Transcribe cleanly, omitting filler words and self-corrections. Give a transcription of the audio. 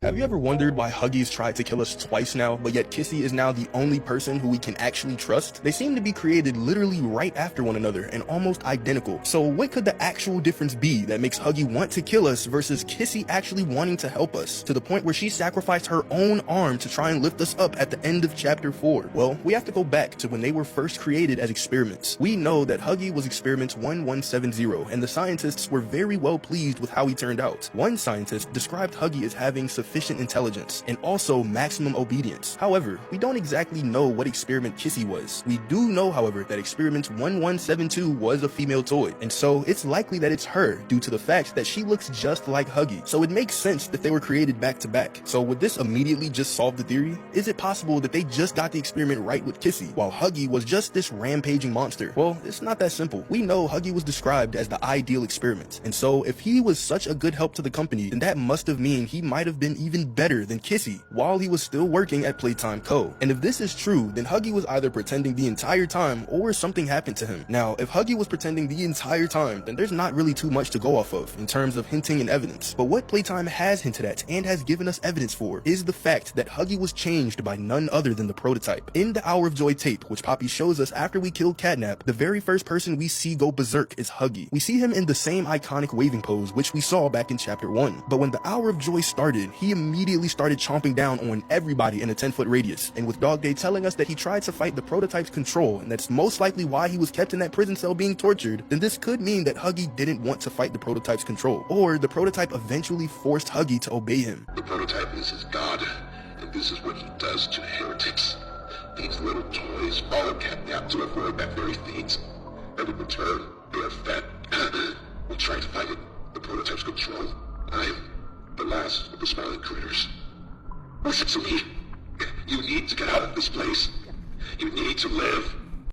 Have you ever wondered why Huggies tried to kill us twice now, but yet Kissy is now the only person who we can actually trust? They seem to be created literally right after one another and almost identical. So what could the actual difference be that makes Huggy want to kill us versus Kissy actually wanting to help us, to the point where she sacrificed her own arm to try and lift us up at the end of chapter 4? Well, we have to go back to when they were first created as experiments. We know that Huggy was experiment 1170, and the scientists were very well pleased with how he turned out. One scientist described Huggy as having sufficient intelligence and also maximum obedience. However, we don't exactly know what experiment Kissy was. We do know, however, that experiment 1172 was a female toy, and so it's likely that it's her due to the fact that she looks just like Huggy. So it makes sense that they were created back to back. So would this immediately just solve the theory? Is it possible that they just got the experiment right with Kissy, while Huggy was just this rampaging monster? Well, it's not that simple. We know Huggy was described as the ideal experiment, and so if he was such a good help to the company, then that must have mean he might have been even better than Kissy while he was still working at Playtime Co. And if this is true, then Huggy was either pretending the entire time or something happened to him. Now, if Huggy was pretending the entire time, then there's not really too much to go off of in terms of hinting and evidence. But what Playtime has hinted at and has given us evidence for is the fact that Huggy was changed by none other than the prototype. In the Hour of Joy tape, which Poppy shows us after we kill Catnap, the very first person we see go berserk is Huggy. We see him in the same iconic waving pose which we saw back in chapter 1. But when the Hour of Joy started, he immediately started chomping down on everybody in a 10-foot radius. And with Dog Day telling us that he tried to fight the prototype's control, and that's most likely why he was kept in that prison cell being tortured, then this could mean that Huggy didn't want to fight the prototype's control, or the prototype eventually forced Huggy to obey him. The prototype is his god, and this is what he does to heretics. These little toys follow Catnap to avoid that very fate, and in return, they are fed. We try to fight it, the prototype's control. I am the last of the smiling critters. Listen to me. You need to get out of this place. You need to live.